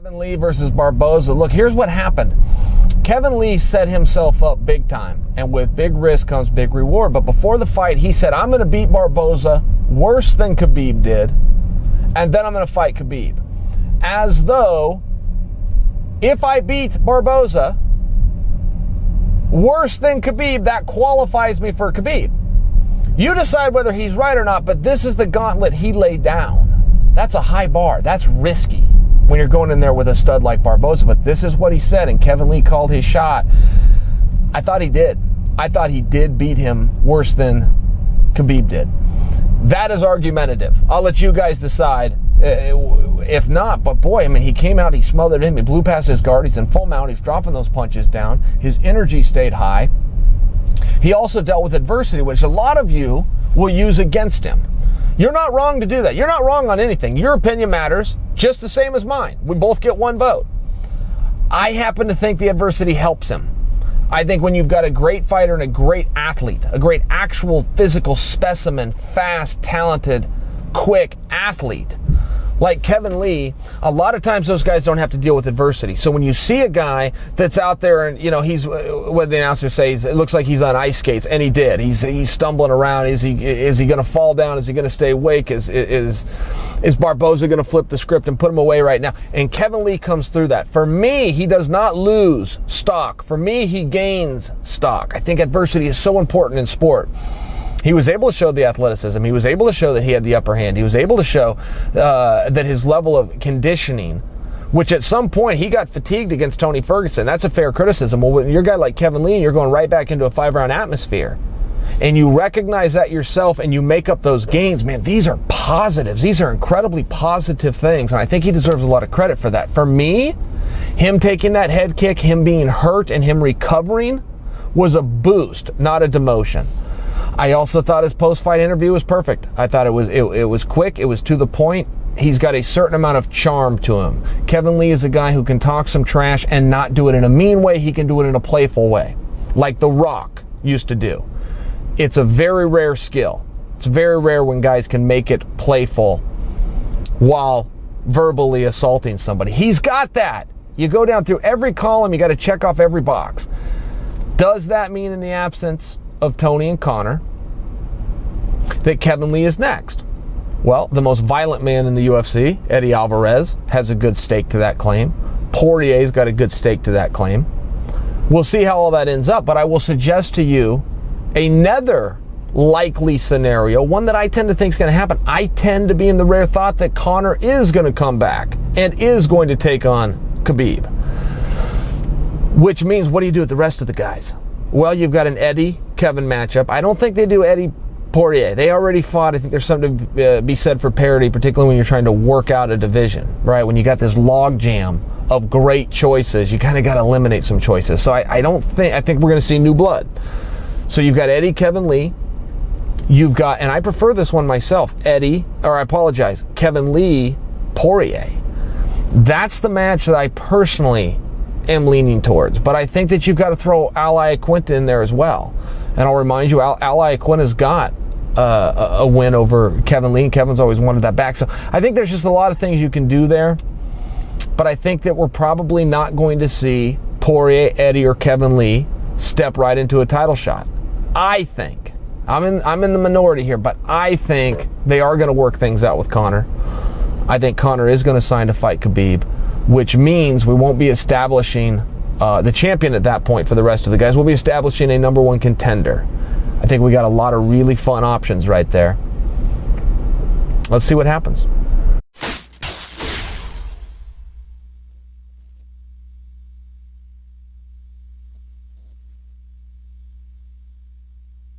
Kevin Lee versus Barboza. Look, here's what happened. Kevin Lee set himself up big time, and with big risk comes big reward. But before the fight, he said, I'm going to beat Barboza worse than Khabib did, and then I'm going to fight Khabib. As though, if I beat Barboza worse than Khabib, that qualifies me for Khabib. You decide whether he's right or not, but this is the gauntlet he laid down. That's a high bar. That's risky when you're going in there with a stud like Barboza. But this is what he said, and Kevin Lee called his shot. I thought he did. I thought he did beat him worse than Khabib did. That is argumentative. I'll let you guys decide if not. But boy, I mean, he came out, he smothered him, he blew past his guard, he's in full mount, he's dropping those punches down. His energy stayed high. He also dealt with adversity, which a lot of you will use against him. You're not wrong to do that. You're not wrong on anything. Your opinion matters just the same as mine. We both get one vote. I happen to think the adversity helps him. I think when you've got a great fighter and a great athlete, a great actual physical specimen, fast, talented, quick athlete like Kevin Lee, a lot of times those guys don't have to deal with adversity. So when you see a guy that's out there and, you know, he's, what the announcer says, it looks like he's on ice skates, and he did. He's stumbling around. Is he going to fall down? Is he going to stay awake? Is Barboza going to flip the script and put him away right now? And Kevin Lee comes through that. For me, he does not lose stock. For me, he gains stock. I think adversity is so important in sport. He was able to show the athleticism. He was able to show that he had the upper hand. He was able to show that his level of conditioning, which at some point he got fatigued against Tony Ferguson. That's a fair criticism. Well, when you're a guy like Kevin Lee and you're going right back into a 5-round atmosphere, and you recognize that yourself and you make up those gains, man, these are positives. These are incredibly positive things, and I think he deserves a lot of credit for that. For me, him taking that head kick, him being hurt, and him recovering was a boost, not a demotion. I also thought his post-fight interview was perfect. I thought it was quick, it was to the point. He's got a certain amount of charm to him. Kevin Lee is a guy who can talk some trash and not do it in a mean way. He can do it in a playful way, like The Rock used to do. It's a very rare skill. It's very rare when guys can make it playful while verbally assaulting somebody. He's got that. You go down through every column, you got to check off every box. Does that mean in the absence of Tony and Conor that Kevin Lee is next? Well, the most violent man in the UFC, Eddie Alvarez, has a good stake to that claim. Poirier's got a good stake to that claim. We'll see how all that ends up, but I will suggest to you another likely scenario, one that I tend to think is going to happen. I tend to be in the rare thought that Conor is going to come back and is going to take on Khabib. Which means, what do you do with the rest of the guys? Well, you've got an Eddie-Kevin matchup. I don't think they do Eddie-Poirier. They already fought. I think there's something to be said for parity, particularly when you're trying to work out a division, right? When you got this log jam of great choices, you kind of got to eliminate some choices. So I think we're going to see new blood. So you've got Eddie-Kevin Lee. You've got, and I prefer this one myself, Kevin Lee-Poirier. That's the match that I personally am leaning towards, but I think that you've got to throw Al Iaquinta in there as well. And I'll remind you, Al Iaquinta's got a win over Kevin Lee, and Kevin's always wanted that back. So I think there's just a lot of things you can do there, but I think that we're probably not going to see Poirier, Eddie, or Kevin Lee step right into a title shot. I think I'm in the minority here, but I think they are going to work things out with Conor. I think Conor is going to sign to fight Khabib, which means we won't be establishing the champion at that point for the rest of the guys. We'll be establishing a number one contender. I think we got a lot of really fun options right there. Let's see what happens.